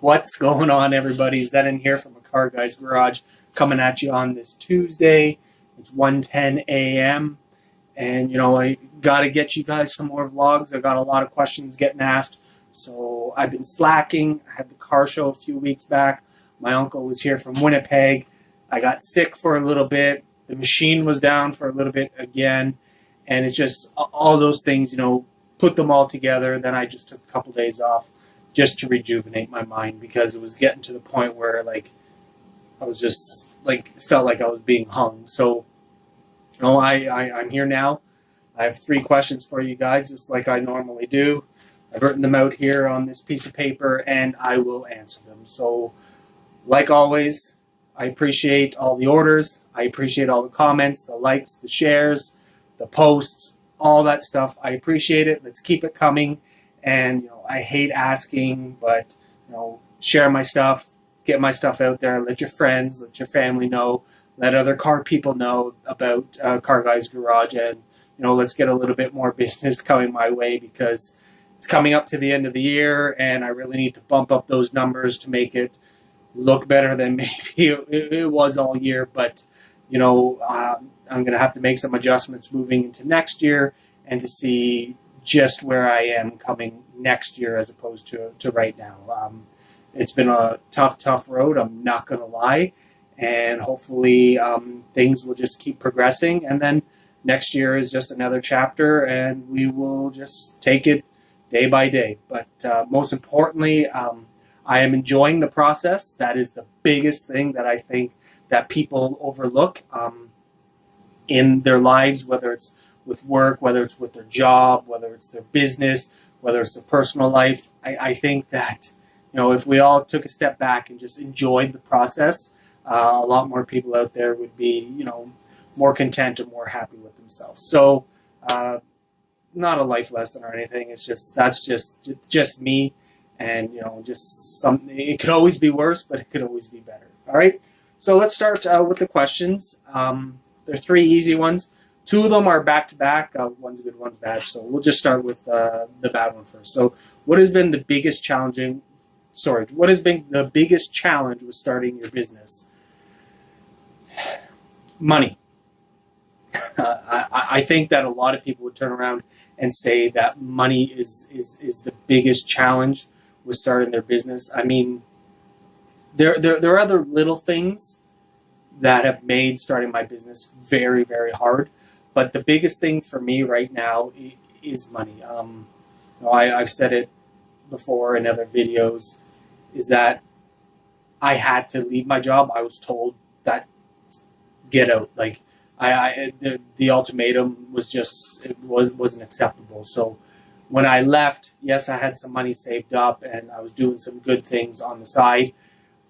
What's going on, everybody? Zenon here from A Car Guy's Garage, coming at you on this Tuesday. It's 1:10 a.m. And, I got to get you guys some more vlogs. I got a lot of questions getting asked. So I've been slacking. I had the car show a few weeks back. My uncle was here from Winnipeg. I got sick for a little bit. The machine was down for a little bit again. And it's just all those things, put them all together. Then I just took a couple days off just to rejuvenate my mind, because it was getting to the point where I was just felt like I was being hung. So I'm here now. I have 3 questions for you guys, just like I normally do. I've written them out here on this piece of paper and I will answer them. So like always, I appreciate all the orders. I appreciate all the comments, the likes, the shares, the posts, all that stuff. I appreciate it. Let's keep it coming. And I hate asking, but share my stuff, get my stuff out there, let your friends, let your family know, let other car people know about Car Guy's Garage, and let's get a little bit more business coming my way, because it's coming up to the end of the year and I really need to bump up those numbers to make it look better than maybe it was all year. But I'm going to have to make some adjustments moving into next year, and to see just where I am coming next year as opposed to right now. It's been a tough road, I'm not going to lie, and hopefully things will just keep progressing, and then next year is just another chapter and we will just take it day by day. But most importantly, I am enjoying the process. That is the biggest thing that I think that people overlook in their lives, whether it's with work, whether it's with their job, whether it's their business, whether it's their personal life. I think that, if we all took a step back and just enjoyed the process, a lot more people out there would be, more content and more happy with themselves. So, not a life lesson or anything. It's just, that's just me. And, just something, it could always be worse, but it could always be better. All right. So let's start with the questions. There are 3 easy ones. 2 of them are back-to-back. One's good, one's bad. So we'll just start with the bad one first. So what has been the biggest challenge with starting your business? Money. I think that a lot of people would turn around and say that money is the biggest challenge with starting their business. I mean, there are other little things that have made starting my business very, very hard. But the biggest thing for me right now is money. I've said it before in other videos, is that I had to leave my job. I was told that get out. The ultimatum was just, it wasn't acceptable. So when I left, yes, I had some money saved up and I was doing some good things on the side,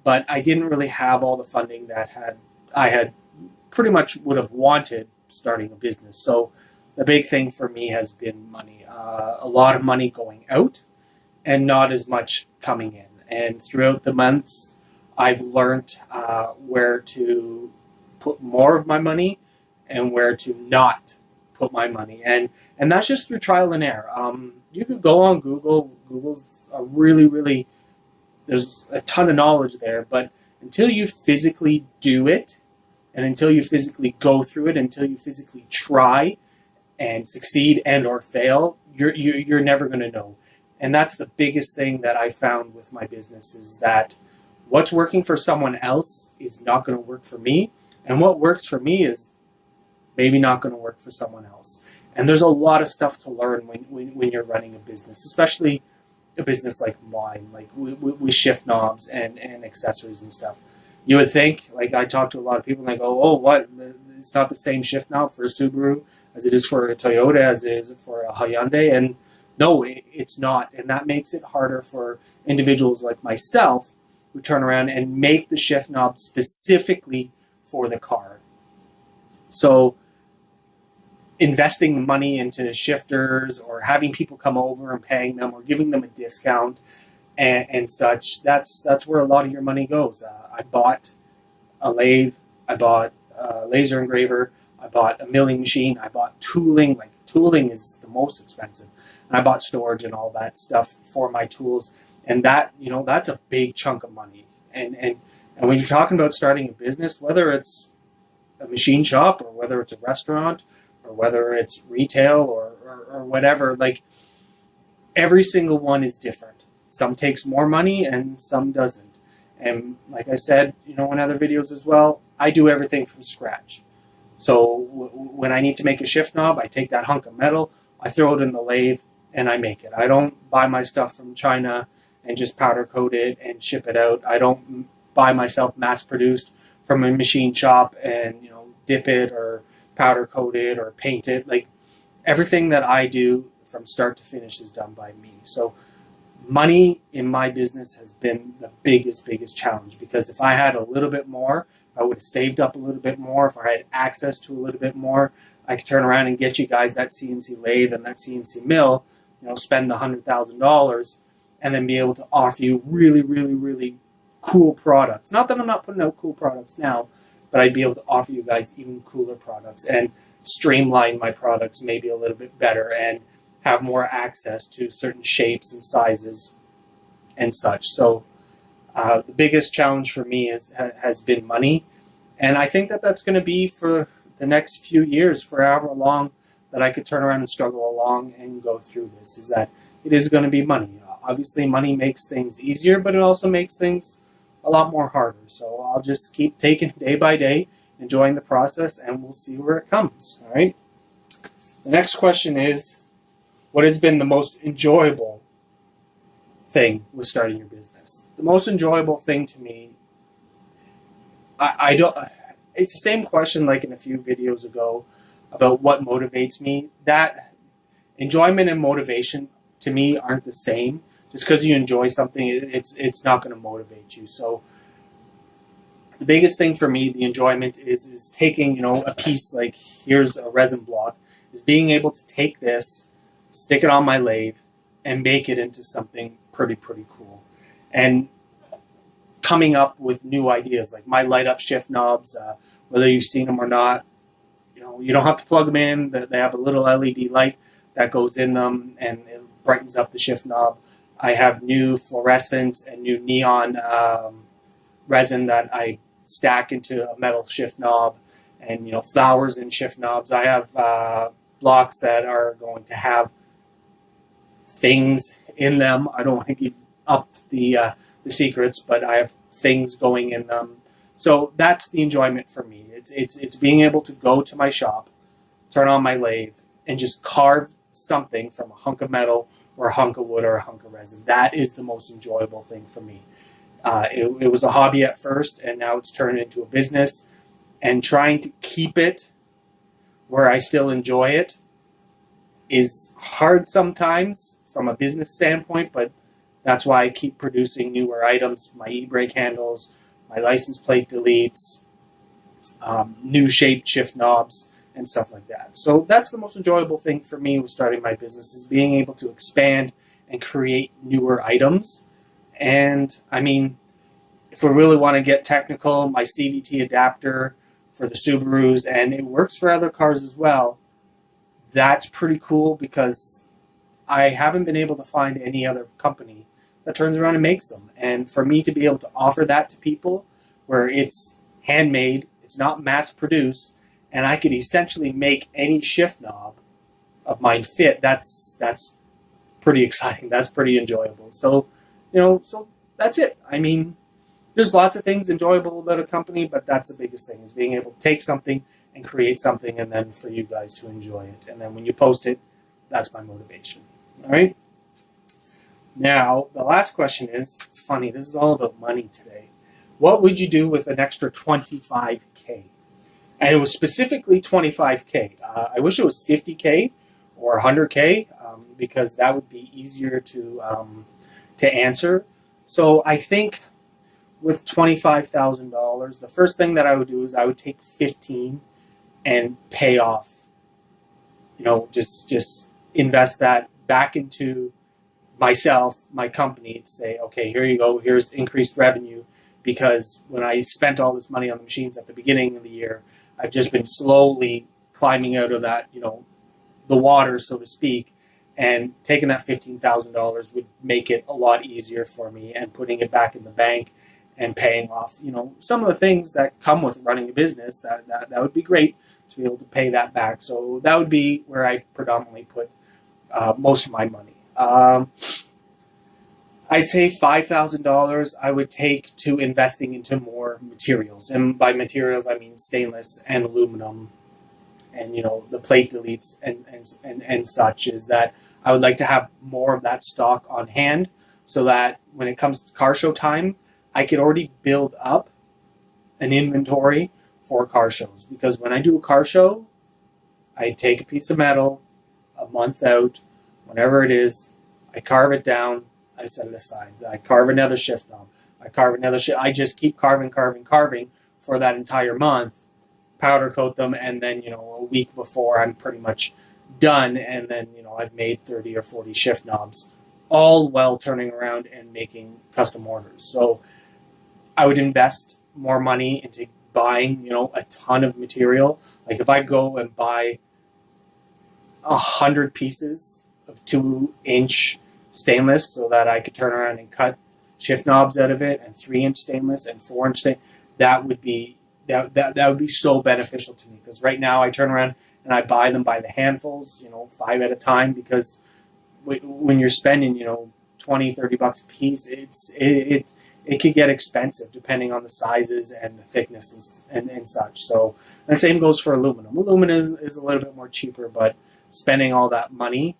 but I didn't really have all the funding that I had pretty much would have wanted starting a business. So the big thing for me has been money. A lot of money going out and not as much coming in. And throughout the months, I've learned where to put more of my money and where to not put my money. And that's just through trial and error. You could go on Google. Google's a really, there's a ton of knowledge there, but until you physically do it, and until you physically go through it, until you physically try and succeed and or fail, you're never going to know. And that's the biggest thing that I found with my business, is that what's working for someone else is not going to work for me. And what works for me is maybe not going to work for someone else. And there's a lot of stuff to learn when you're running a business, especially a business like mine, like with shift knobs and accessories and stuff. You would think, I talk to a lot of people and they go, oh, what? It's not the same shift knob for a Subaru as it is for a Toyota, as it is for a Hyundai. And no, it's not. And that makes it harder for individuals like myself who turn around and make the shift knob specifically for the car. So investing the money into shifters, or having people come over and paying them, or giving them a discount and such, that's where a lot of your money goes. I bought a lathe, I bought a laser engraver, I bought a milling machine, I bought tooling. Tooling is the most expensive. And I bought storage and all that stuff for my tools. And that, that's a big chunk of money. And when you're talking about starting a business, whether it's a machine shop or whether it's a restaurant or whether it's retail or whatever, like every single one is different. Some takes more money and some doesn't. And like I said, in other videos as well, I do everything from scratch. So when I need to make a shift knob, I take that hunk of metal, I throw it in the lathe, and I make it. I don't buy my stuff from China and just powder coat it and ship it out. I don't buy myself mass produced from a machine shop and dip it or powder coat it or paint it. Like everything that I do from start to finish is done by me. So money in my business has been the biggest challenge, because if I had a little bit more, I would have saved up a little bit more. If I had access to a little bit more, I could turn around and get you guys that CNC lathe and that CNC mill, spend the $100,000 and then be able to offer you really cool products. Not that I'm not putting out cool products now, but I'd be able to offer you guys even cooler products and streamline my products maybe a little bit better and have more access to certain shapes and sizes and such. So the biggest challenge for me has been money. And I think that that's going to be for the next few years, for however long that I could turn around and struggle along and go through this, is that it is going to be money. Obviously, money makes things easier, but it also makes things a lot more harder. So I'll just keep taking day by day, enjoying the process, and we'll see where it comes. All right. The next question is, what has been the most enjoyable thing with starting your business? The most enjoyable thing to me, I don't. It's the same question like in a few videos ago about what motivates me. That enjoyment and motivation to me aren't the same. Just because you enjoy something, it's not going to motivate you. So the biggest thing for me, the enjoyment is taking, a piece, like here's a resin block, is being able to take this, stick it on my lathe, and make it into something pretty cool. And coming up with new ideas, like my light up shift knobs, whether you've seen them or not, you don't have to plug them in. They have a little LED light that goes in them and it brightens up the shift knob. I have new fluorescents and new neon resin that I stack into a metal shift knob, and flowers in shift knobs. I have blocks that are going to have things in them. I don't want to give up the secrets, but I have things going in them. So that's the enjoyment for me. It's being able to go to my shop, turn on my lathe, and just carve something from a hunk of metal or a hunk of wood or a hunk of resin. That is the most enjoyable thing for me. It was a hobby at first, and now it's turned into a business. And trying to keep it where I still enjoy it is hard sometimes from a business standpoint, but that's why I keep producing newer items, my e-brake handles, my license plate deletes, new shaped shift knobs, and stuff like that. So that's the most enjoyable thing for me with starting my business, is being able to expand and create newer items. And I mean, if we really want to get technical, my CVT adapter for the Subarus, and it works for other cars as well, that's pretty cool, because I haven't been able to find any other company that turns around and makes them. And for me to be able to offer that to people, where it's handmade, it's not mass produced, and I could essentially make any shift knob of mine fit, that's pretty exciting. That's pretty enjoyable. So, so that's it. I mean, there's lots of things enjoyable about a company, but that's the biggest thing, is being able to take something and create something, and then for you guys to enjoy it. And then when you post it, that's my motivation. All right? Now, the last question is, it's funny, this is all about money today. What would you do with an extra $25K? And it was specifically $25K. I wish it was $50K or $100K, because that would be easier to answer. So I think with $25,000, the first thing that I would do is I would take 15 and pay off. Just invest that back into myself, my company, to say, okay, here you go, here's increased revenue, because when I spent all this money on the machines at the beginning of the year, I've just been slowly climbing out of that, the water, so to speak, And taking that $15,000 would make it a lot easier for me, and putting it back in the bank and paying off, some of the things that come with running a business. That would be great to be able to pay that back. So that would be where I predominantly put most of my money. I'd say $5,000 I would take to investing into more materials. And by materials, I mean stainless and aluminum and, the plate deletes and such. Is that I would like to have more of that stock on hand, so that when it comes to car show time, I could already build up an inventory for car shows. Because when I do a car show, I take a piece of metal a month out, whenever it is, I carve it down, I set it aside. I carve another shift knob. I carve another shift. I just keep carving for that entire month, powder coat them, and then, a week before I'm pretty much done, and then, I've made 30 or 40 shift knobs, all while turning around and making custom orders. So I would invest more money into buying, a ton of material. Like if I go and buy 100 pieces of 2-inch stainless, so that I could turn around and cut shift knobs out of it, and 3-inch stainless and 4-inch stainless, that would be so beneficial to me. Because right now I turn around and I buy them by the handfuls, 5 at a time, because when you're spending, $20-$30 a piece, it could get expensive depending on the sizes and the thickness and such. So, and the same goes for aluminum. Aluminum is a little bit more cheaper, but spending all that money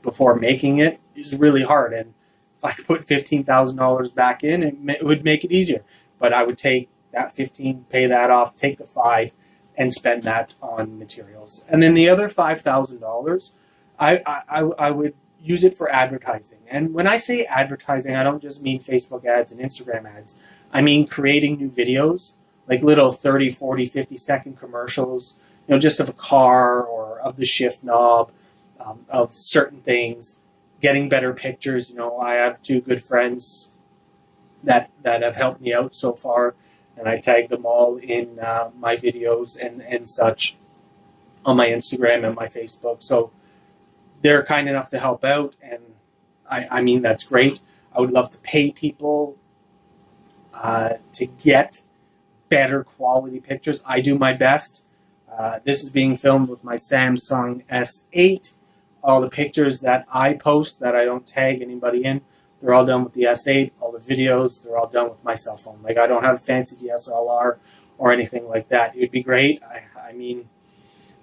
before making it is really hard. And if I put $15,000 back in, it would make it easier. But I would take that 15, pay that off, take the 5, and spend that on materials. And then the other $5,000, I would use it for advertising. And when I say advertising, I don't just mean Facebook ads and Instagram ads. I mean creating new videos, like little 30, 40, 50-second commercials, just of a car or of the shift knob, of certain things, getting better pictures. I have 2 good friends that have helped me out so far, and I tag them all in my videos and such on my Instagram and my Facebook. So they're kind enough to help out, and I mean, that's great. I would love to pay people to get better quality pictures. I do my best. This is being filmed with my Samsung S8. All the pictures that I post that I don't tag anybody in, they're all done with the S8. All the videos, they're all done with my cell phone. Like, I don't have a fancy DSLR or anything like that. It would be great. I mean,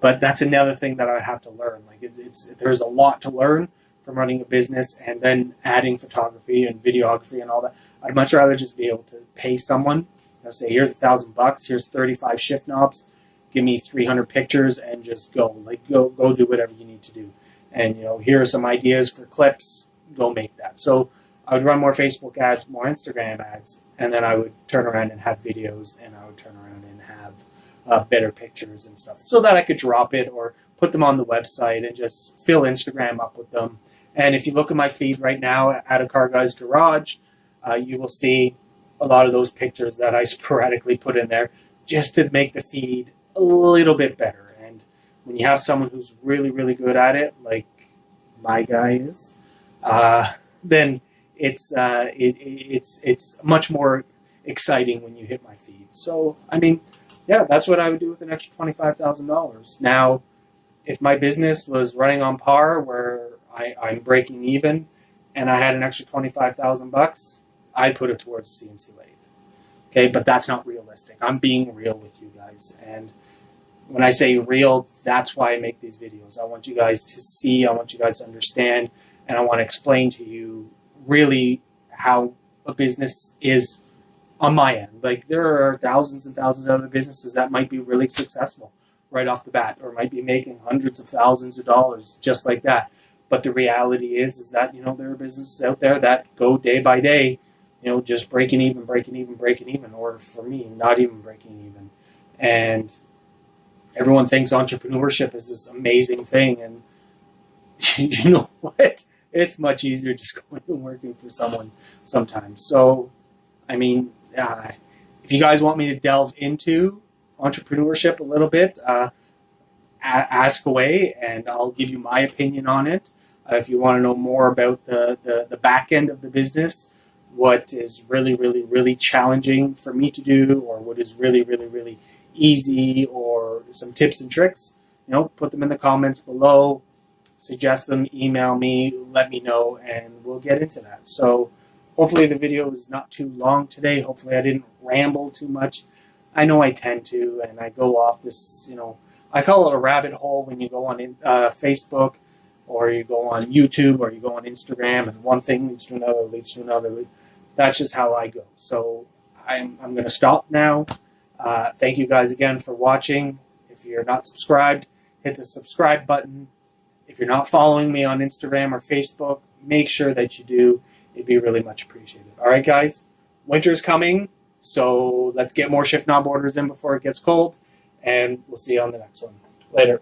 but that's another thing that I have to learn. Like, there's a lot to learn from running a business, and then adding photography and videography and all that. I'd much rather just be able to pay someone, say, here's $1,000, here's 35 shift knobs, give me 300 pictures, and just go. Like, go do whatever you need to do. And, here are some ideas for clips, go make that. So I would run more Facebook ads, more Instagram ads, and then I would turn around and have videos, and I would turn around and have better pictures and stuff, so that I could drop it or put them on the website and just fill Instagram up with them. And if you look at my feed right now at A Car Guy's Garage, you will see a lot of those pictures that I sporadically put in there just to make the feed a little bit better. And when you have someone who's really, really good at it, like my guy is, then it's much more exciting when you hit my feed. So, I mean, yeah, that's what I would do with an extra $25,000. Now, if my business was running on par, where I'm breaking even, and I had an extra $25,000, I'd put it towards the CNC lathe. Okay, but that's not realistic. I'm being real with you guys, and when I say real, that's why I make these videos. I want you guys to see, I want you guys to understand, and I want to explain to you really how a business is on my end. Like, there are thousands and thousands of other businesses that might be really successful right off the bat, or might be making hundreds of thousands of dollars just like that. But the reality is that, there are businesses out there that go day by day, just breaking even, or for me, not even breaking even. And everyone thinks entrepreneurship is this amazing thing. And you know what? It's much easier just going and working for someone sometimes. So, I mean, if you guys want me to delve into entrepreneurship a little bit, ask away, and I'll give you my opinion on it. If you want to know more about the back end of the business, what is really, really, really challenging for me to do, or what is really, really, really easy, or some tips and tricks, put them in the comments below, suggest them, email me, let me know, and we'll get into that. So hopefully the video is not too long today. Hopefully I didn't ramble too much. I know I tend to, and I go off this, I call it a rabbit hole when you go on Facebook, or you go on YouTube, or you go on Instagram, and one thing leads to another, leads to another. That's just how I go. So I'm going to stop now. Thank you guys again for watching. If you're not subscribed, hit the subscribe button. If you're not following me on Instagram or Facebook, make sure that you do. It'd be really much appreciated. All right, guys. Winter's coming, so let's get more shift knob orders in before it gets cold, and we'll see you on the next one. Later.